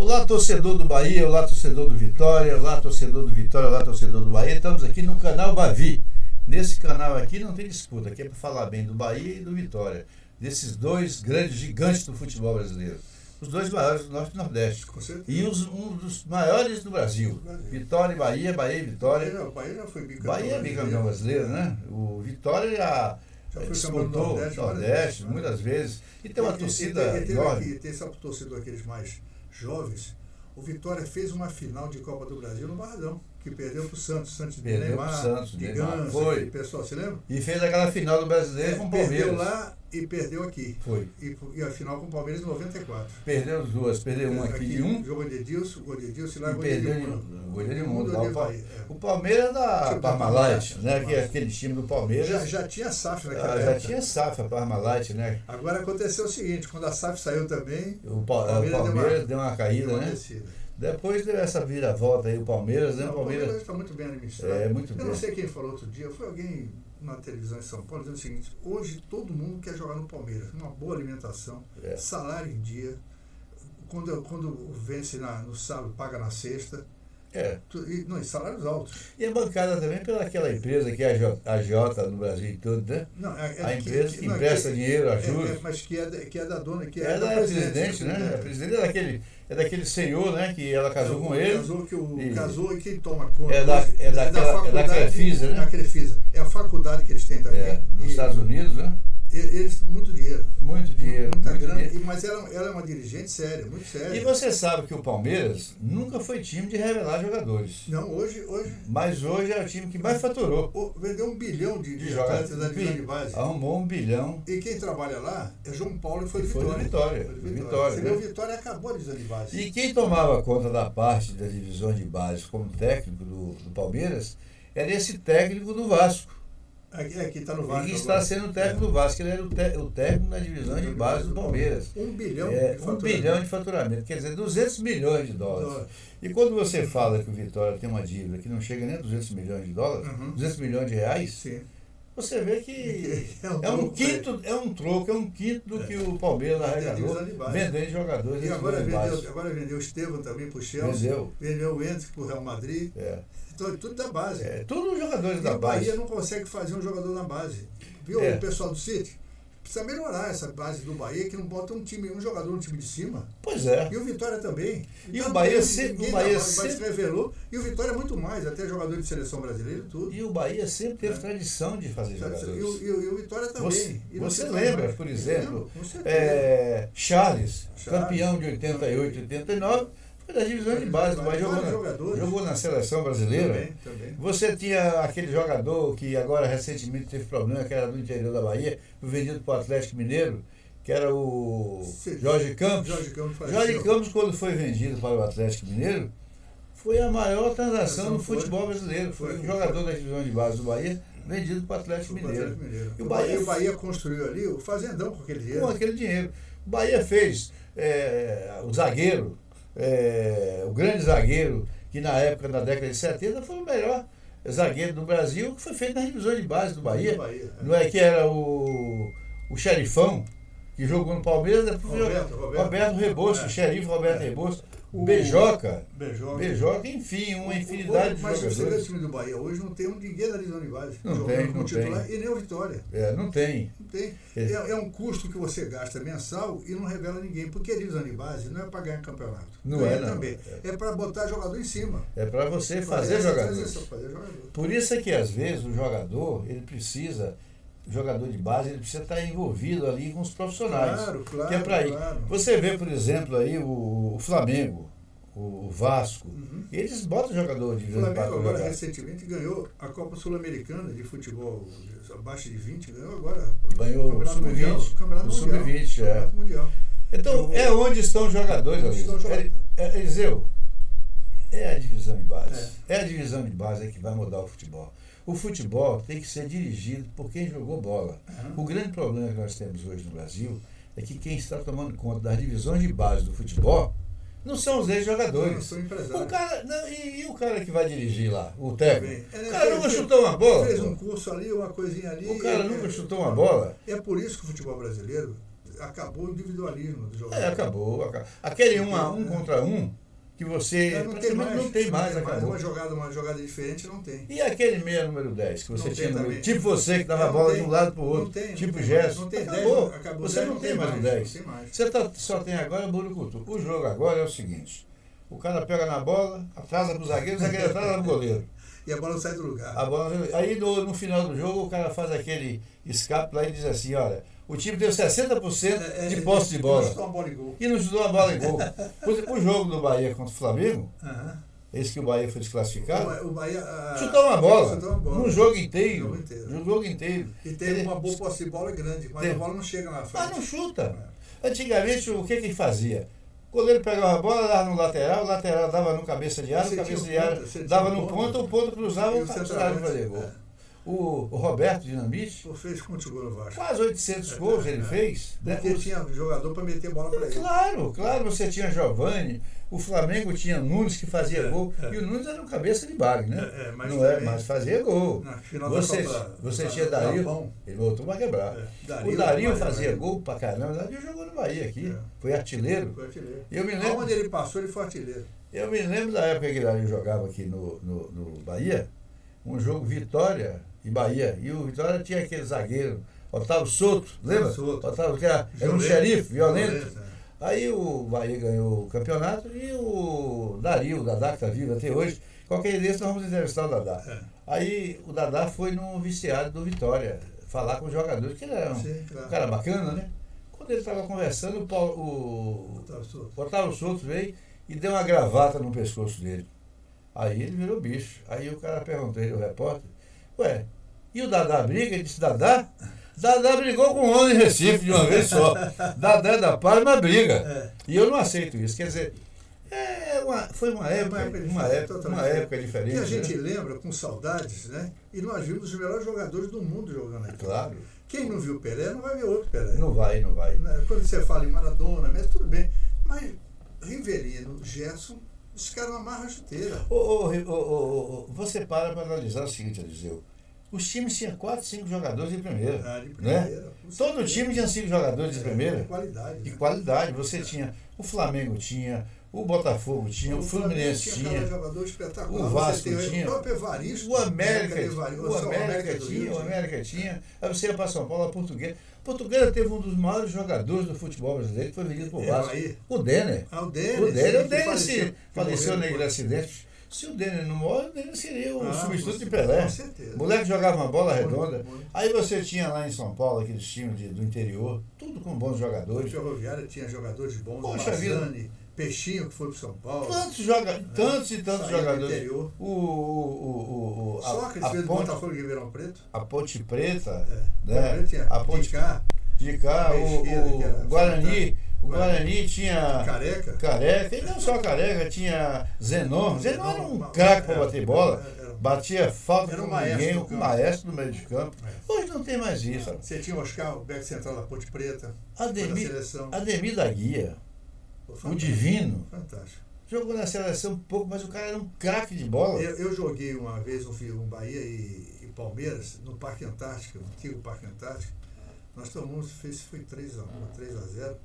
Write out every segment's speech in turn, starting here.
Olá, torcedor do Bahia, olá, torcedor do Vitória, olá, torcedor do Vitória, olá, torcedor do Bahia. Estamos aqui no canal Bavi. Nesse canal aqui não tem disputa, aqui é para falar bem do Bahia e do Vitória, desses dois grandes gigantes do futebol brasileiro. Os dois maiores do Norte e Nordeste. E um dos maiores do Brasil. Vitória e Bahia, Bahia e Vitória. O Bahia já foi bicampeão. Bahia é bicampeão brasileiro, né? O Vitória já disputou o Nordeste muitas vezes. E tem uma torcida enorme. Tem essa torcida daqueles mais jovens. O Vitória fez uma final de Copa do Brasil no Barradão, que perdeu para o Santos. Santos de Neymar, de Ganso, foi. Pessoal, você lembra? E fez aquela final do Brasileiro com o Palmeiras. Perdeu lá e perdeu aqui. Foi. E a final com o Palmeiras em 94. Perdeu as duas, perdeu um aqui e um. Jogou de Edilson e lá gol de mundo. O Palmeiras da Tipo Parmalat, né? Que é aquele time do Palmeiras. Já tinha SAF naquela época. Já tinha SAF, a Parmalat, né? Agora aconteceu o seguinte, quando a SAF saiu também, o Palmeiras deu uma caída, né? Descida. Depois deu essa vira-volta aí, o Palmeiras, né? O Palmeiras está muito bem administrado. Muito bem. Eu não sei quem falou outro dia, foi alguém na televisão em São Paulo dizendo o seguinte: hoje todo mundo quer jogar no Palmeiras, uma boa alimentação, salário em dia, quando vence no sábado, paga na sexta. E salários altos. E é bancada também pela aquela empresa que é a Jota no Brasil todo, né? Não, a empresa que empresta dinheiro, ajuda. Mas que é da dona, que é da presidente, né? A presidente é daquele senhor, né? Que ela casou com ele. Casou e quem toma conta. Da Crefisa, né? Da Crefisa. É a faculdade que eles têm também. Nos Estados Unidos, né? Eles, muito dinheiro. Muita grana. Dinheiro. Mas ela é uma dirigente séria, muito séria. E você sabe que o Palmeiras nunca foi time de revelar jogadores. Não, hoje. Mas hoje é o time que mais faturou. Vendeu 1 bilhão de atletas da divisão de base. Arrumou 1 bilhão. E quem trabalha lá é João Paulo, que foi do Vitória. Você vê, o Vitória acabou a divisão de base. E quem tomava conta da parte das divisões de base como técnico do Palmeiras era esse técnico do Vasco. Que está no Vasco. E que está sendo o técnico do Vasco, ele era o técnico na divisão de base do Palmeiras. 1 bilhão de faturamento. 1 bilhão de faturamento, quer dizer, 200 milhões de dólares. E quando você fala que o Vitória tem uma dívida que não chega nem a 200 milhões de dólares, 200 milhões de reais, sim, você vê que é um quinto do que o Palmeiras arrecadou vendendo jogadores. E agora vendeu o Estevão também para o Chelsea. Vendeu o Hendrick para o Real Madrid. Então, tudo da base. Tudo jogadores da base. O Bahia não consegue fazer um jogador na base. Viu? O pessoal do City precisa melhorar essa base do Bahia, que não bota um jogador no time de cima. Pois é. E o Vitória também. E o Bahia sempre revelou. E o Vitória muito mais, até jogador de seleção brasileira e tudo. E o Bahia sempre teve tradição de fazer jogadores. E o Vitória também. Você lembra, por exemplo, Charles, campeão de 88, 89, da divisão de base do Bahia, jogou na seleção brasileira. Também. Você tinha aquele jogador que agora recentemente teve problema, que era do interior da Bahia, foi vendido para o Atlético Mineiro, que era o Jorge Campos. Jorge Campos, quando foi vendido para o Atlético Mineiro, foi a maior transação no futebol brasileiro. Foi um jogador da divisão de base do Bahia vendido para o Atlético Mineiro. E o Bahia construiu ali o fazendão com aquele dinheiro. O Bahia fez o zagueiro. O grande zagueiro, que na época, na década de 70, foi o melhor zagueiro do Brasil, que foi feito na divisão de base do Bahia. Não é que era o Xerifão, que jogou no Palmeiras, Roberto Rebouças, o xerife Roberto Rebouças, Bejoca, enfim, uma infinidade de jogadores. Mas você vê o time do Bahia hoje, não tem ninguém da divisão de base. Não tem. E nem o Vitória. Não tem. É um custo que você gasta mensal e não revela ninguém, porque a divisão de base não é para ganhar campeonato. Não é também. É para botar jogador em cima. É para você fazer jogadores. Por isso é que às vezes o jogador, jogador de base, ele precisa estar envolvido ali com os profissionais. Claro. Que é para ir. Você vê, por exemplo, aí o Flamengo, o Vasco, eles botam jogador de O Flamengo agora recentemente ganhou a Copa Sul-Americana de futebol abaixo de 20, ganhou o Sub-20. Campeonato Mundial. Então, é onde estão os jogadores, Eliseu. É a divisão de base. É a divisão de base que vai mudar o futebol. O futebol tem que ser dirigido por quem jogou bola. O grande problema que nós temos hoje no Brasil é que quem está tomando conta das divisões de base do futebol não são os ex-jogadores. Não são empresários. E o cara que vai dirigir lá, o técnico? O cara nunca chutou uma bola? Fez um curso ali, uma coisinha ali. O cara nunca chutou uma bola? É por isso que o futebol brasileiro, acabou o individualismo do jogador. Acabou. Aquele 1-1 contra 1, que você não tem mais, acabou. Uma jogada diferente não tem. E aquele meia número 10, que você não tinha no meio, também. tipo você que dava a bola de um lado para o outro, tipo Gerson. Não tem acabou. 10, acabou. Você não tem mais o 10. Não tem mais. Você só tem agora o burucutu. O jogo agora é o seguinte: o cara pega na bola, atrasa para o zagueiro atrasa para o goleiro. E a bola sai do lugar. Aí no final do jogo o cara faz aquele escape lá e diz assim: olha, o time deu 60% de posse de bola. E não chutou a bola em gol. Por exemplo, o jogo do Bahia contra o Flamengo, esse que o Bahia foi desclassificado, o Bahia chutou uma bola no jogo inteiro. E teve uma boa posse de bola grande, mas a bola não chega na frente. Não chuta. Antigamente, o que ele fazia? O goleiro pegava a bola, dava no lateral, o lateral dava no cabeça de área, o cabeça de área dava no ponto, o ponto cruzava e o central fazia gol. O Roberto Dinamite fez quantos gols no Vasco? Quase 800 gols ele fez. Porque tinha jogador para meter bola para ele. Claro, você tinha Giovani, o Flamengo tinha Nunes que fazia gol, e o Nunes era um cabeça de bagre, né? Mas fazia gol. Você tinha Dario, ele voltou para quebrar. O Dario fazia gol pra caramba, o Dario jogou no Bahia aqui, foi artilheiro. Eu me lembro, onde ele passou, ele foi artilheiro. Eu me lembro da época que o Dario jogava aqui no Bahia, um jogo Vitória e Bahia, e o Vitória tinha aquele zagueiro, Otávio Souto, lembra? Otávio, que era um xerife, violento. Aí o Bahia ganhou o campeonato e o Dario, o Dadá, que está vivo até hoje, qualquer dia nós vamos entrevistar o Dadá. Aí o Dadá foi no vestiário do Vitória, falar com os jogadores, que ele era um cara bacana, né? Quando ele estava conversando, o Otávio Souto veio e deu uma gravata no pescoço dele. Aí ele virou bicho. Aí o cara perguntou ele, o repórter, ué, e o Dadá briga? Ele disse, Dadá brigou com o homem em Recife de uma vez só. Dadá é da paz, mas briga. E eu não aceito isso. Quer dizer, foi uma época diferente. Que a gente lembra com saudades, né? E nós vimos os melhores jogadores do mundo jogando aqui. Claro. Quem não viu Pelé não vai ver outro Pelé. Não vai. Quando você fala em Maradona, Messi, tudo bem. Mas Rivelino, Gerson, os caras amarram a chuteira. Você para analisar o seguinte, Eliseu. Os times tinham 4, 5 jogadores de primeira. Né? Todo time tinha 5 jogadores de primeira. De qualidade. Você tinha, o Flamengo tinha, o Botafogo tinha, o Fluminense tinha, o Vasco tinha, o próprio Evaristo, o América tinha. Aí você ia para São Paulo, a Portuguesa. Portuguesa teve um dos maiores jogadores do futebol brasileiro, que foi vendido por Vasco. O Denner. O Denner faleceu naquele acidente. Se o Denner não morre, o Denner seria o substituto de Pelé. Com certeza. O moleque jogava uma bola redonda. Aí você tinha lá em São Paulo aqueles times do interior, tudo com bons jogadores. O Ferroviária tinha jogadores bons, Poxa vida. Peixinho, que foi para São Paulo. Tantos e tantos jogadores. Interior. Sócrates fez do Botafogo de Ribeirão Preto. A Ponte Preta. Né? A Ponte de cá, o Guarani. O Guarani tinha Careca, e não só Careca, tinha Zenon. Zenon era um craque para bater bola, batia falta com ninguém, um maestro do meio de campo. Hoje não tem mais isso. Você tinha o Oscar, o back central da Ponte Preta, Ademir da Guia, o Divino. Fantástico. Jogou na seleção um pouco, mas o cara era um craque de bola. Eu joguei uma vez um Bahia e Palmeiras no Parque Antártica, no antigo Parque Antártica. Nós tomamos, foi 3-0.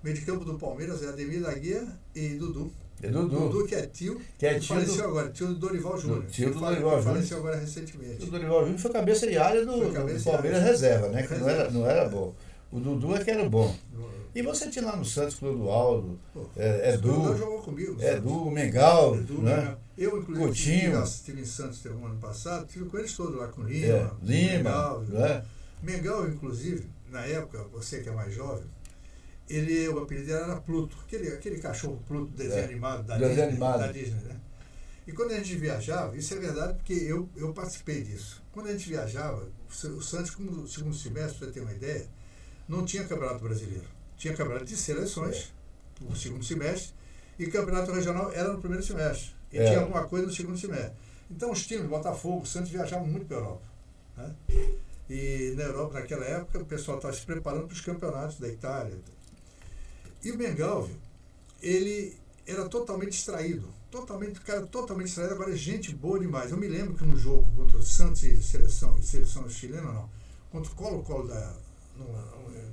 Meio de campo do Palmeiras é Ademir da Guia e Dudu. Dudu, que é tio. Faleceu agora, tio do Dorival Júnior. Tio do Dorival Júnior. Faleceu agora recentemente. O Dorival Júnior foi cabeça de área do Palmeiras reserva, né? Que não era bom. O Dudu é que era bom. E você tinha lá no Santos, Clodoaldo, Edu. Jogou comigo. Edu, Mengal. Né? Eu, inclusive, estive em Santos um ano passado, estive com eles todos lá, com Lima. Mengal. Mengal, inclusive, na época, você que é mais jovem, o apelido dele era Pluto, aquele cachorro Pluto, desenho animado da Disney, né? E quando a gente viajava, isso é verdade porque eu participei disso. Quando a gente viajava, o Santos, como no segundo semestre, para você ter uma ideia, não tinha campeonato brasileiro. Tinha campeonato de seleções, no segundo semestre, e campeonato regional era no primeiro semestre. E tinha alguma coisa no segundo semestre. Então os times, Botafogo, Santos, viajavam muito para a Europa. Né? E na Europa, naquela época, o pessoal estava se preparando para os campeonatos da Itália. E o Mengalvio, ele era totalmente distraído. Totalmente distraído, agora é gente boa demais. Eu me lembro que no jogo contra o Santos e seleção chilena, não, contra o Colo-Colo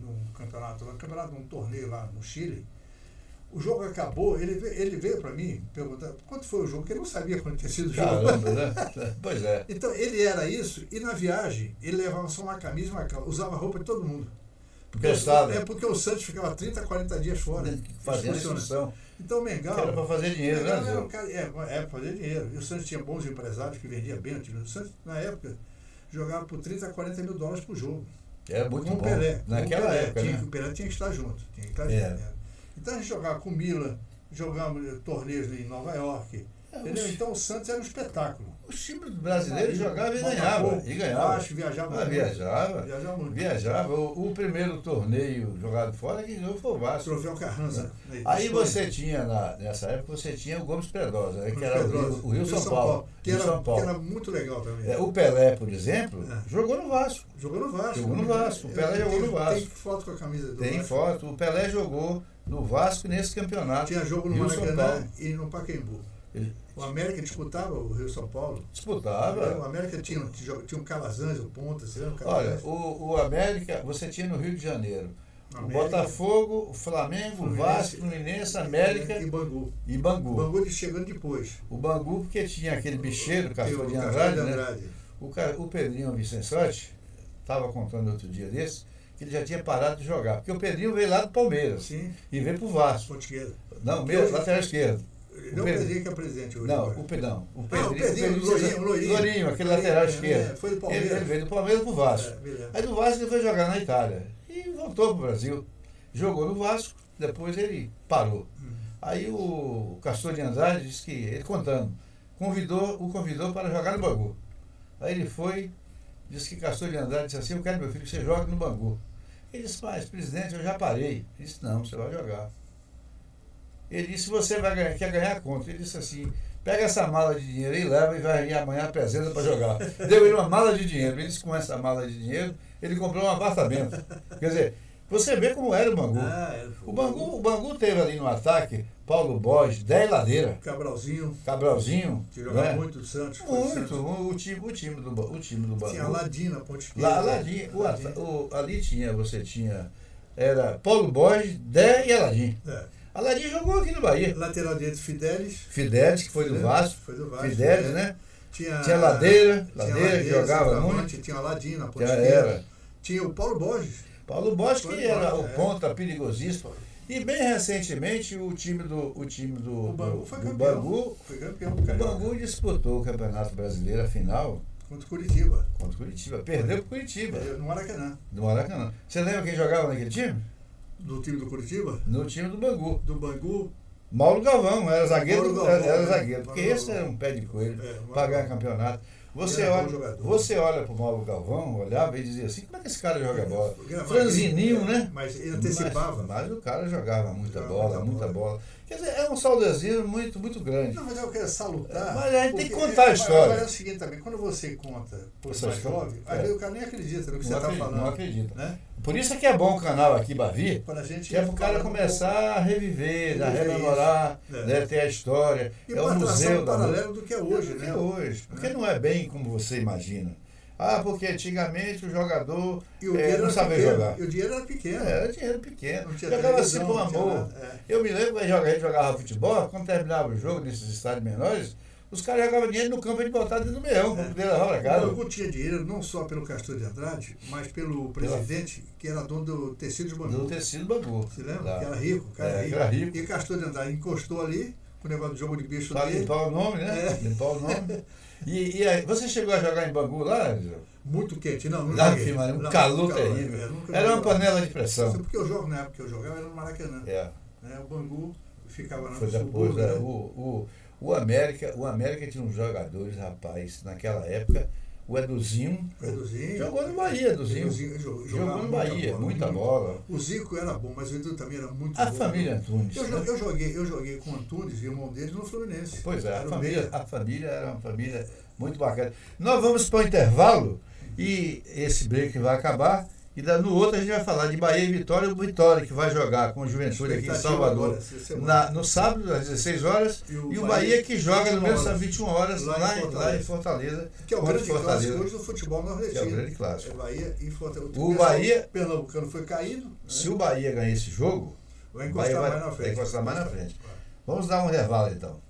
num campeonato, num torneio lá no Chile. O jogo acabou, ele veio para mim perguntar quanto foi o jogo, porque ele não sabia quanto tinha sido o jogo. Caramba, né? Pois é. Então, ele era isso, e na viagem, ele levava só uma camisa e uma calça, usava a roupa de todo mundo. Porque o Santos ficava 30, 40 dias fora. Fazendo excursão. Então o Mengão... Era para fazer dinheiro, né? Era para fazer dinheiro. E o Santos tinha bons empresários que vendiam bem o time. O Santos, na época, jogava por 30, 40 mil dólares por jogo. Era muito bom. Pelé. Naquela época, né? O Pelé tinha que estar junto. Então a gente jogava com o Milan, jogávamos torneios em Nova York. Entendeu? Então o Santos era um espetáculo. Os times brasileiros jogavam e ganhavam. Viajava. O primeiro torneio jogado fora que ganhou foi o Vasco. Troféu Carranza. Aí você tinha, nessa época, você tinha o Gomes Pedrosa, né, que era o Rio São Paulo. Que era muito legal também. O Pelé, por exemplo, jogou no Vasco. Jogou no Vasco. O Pelé jogou no Vasco. Tem foto com a camisa do Tem Vasco. foto. O Pelé jogou no Vasco nesse campeonato. Tinha jogo no Maracanã e no Pacaembu. O América disputava o Rio São Paulo. Disputava. O América tinha um Calazans, o ponta, você lembra? Olha, o América, você tinha no Rio de Janeiro. O Botafogo, o Flamengo, o Vasco, Fluminense, América e Bangu. E Bangu. O Bangu chegando depois. O Bangu, porque tinha aquele bicheiro, Castor de Andrade, né? O Pedrinho Vicençotti estava contando outro dia desse, que ele já tinha parado de jogar. Porque o Pedrinho veio lá do Palmeiras. Sim. E veio pro Vasco. Ponta esquerda. Não, lateral esquerdo. Não o Pedrinho que é presidente hoje. Não, o Pedrinho. O Lourinho, aquele lateral esquerdo. Foi do Palmeiras. Ele veio do Palmeiras pro Vasco. Aí do Vasco ele foi jogar na Itália. E voltou pro Brasil. Jogou no Vasco, depois ele parou. Aí o Castor de Andrade disse que, ele contando, o convidou para jogar no Bangu. Aí ele foi, disse que Castor de Andrade disse assim: eu quero, meu filho, que você jogue no Bangu. Ele disse: mas presidente, eu já parei. Ele disse: não, você vai jogar. Ele disse: você quer ganhar quanto? Ele disse assim: pega essa mala de dinheiro e leva e vai vir amanhã apresenta para jogar. Deu ele uma mala de dinheiro. Ele disse: com essa mala de dinheiro, ele comprou um apartamento. Quer dizer, você vê como era o Bangu. O Bangu teve ali no ataque Paulo Borges, 10 Ladeira. Cabralzinho. Que jogava muito do Santos. O time do Bangu. Tinha Aladim na ponta esquerda. Você tinha. Era Paulo Borges, 10 e Aladim. Aladim jogou aqui no Bahia. Lateral direito Fidelis, que foi do Vasco. Fidelis, né? Tinha Ladeira, que jogava muito. Tinha Aladim na ponta esquerda. Tinha o Paulo Borges. Que era o ponta perigosíssimo. E bem recentemente o time do Bangu foi campeão. O Bangu disputou o Campeonato Brasileiro, a final. Contra o Curitiba. Perdeu pro Curitiba. No Maracanã. Você lembra quem jogava naquele time? Do time do Curitiba? No time do Bangu. Do Bangu? Mauro Galvão, era zagueiro. Porque esse era um pé de coelho para ganhar campeonato. Você olha para o Mauro Galvão, olhava e dizia assim: como é que esse cara joga bola? Franzininho, né? Mas ele antecipava. Mas o cara jogava muita bola. Quer dizer, é um saudosismo muito, muito grande. Não, mas eu quero salutar. Mas a gente tem que contar a história. Mas é o seguinte também: quando você conta por mais jovem, às vezes o cara nem acredita no que você está falando. Não acredita. Né? Por isso é que é bom o canal aqui, Bavi, que é para o cara começar a reviver, a rememorar, né, ter a história. E é o museu da paralelo do que é hoje, né? Porque não é bem como você imagina. Porque antigamente o jogador não sabia jogar. E o dinheiro era pequeno. Era dinheiro pequeno. Jogava assim com amor. Eu me lembro que a gente jogava futebol, quando terminava o jogo nesses estádios menores, os caras jogavam dinheiro no campo e botavam dentro do meião, para poder levar para casa. O Bangu tinha dinheiro não só pelo Castor de Andrade, mas pelo presidente, que era dono do tecido de Bangu. Do tecido do Bangu. Você lembra? Que era rico. Era rico. E Castor de Andrade encostou ali, com o negócio do jogo de bicho dele. Para limpar o nome, né? Limpar o nome. E aí, você chegou a jogar em Bangu lá, Angel? Muito quente, não joguei. Um calor terrível. Era uma panela de pressão. Porque eu jogo, na época que eu jogava, era no Maracanã. O Bangu ficava na subúrbio. O América tinha uns jogadores, rapaz, naquela época. O Eduzinho jogou no Bahia, jogou no Bahia, muita bola. O Zico era bom, mas o Edu também era muito bom. A família Antunes. Eu joguei com o Antunes, irmão dele, no Fluminense. Pois é, a família era uma família muito bacana. Nós vamos para o intervalo e esse break vai acabar E no outro a gente vai falar de Bahia e Vitória, o Vitória que vai jogar com o Juventude aqui em Salvador no sábado, às 16 horas, e o Bahia que joga no mesmo às 21 horas lá em Fortaleza. Que é o grande clássico hoje do futebol nordestino. Que é o grande clássico. É Bahia e Fortaleza. O Bahia, Pernambucano foi caído. Se o Bahia ganhar esse jogo, vai encostar mais na frente. Vai encostar mais na frente. Vamos dar um intervalo então.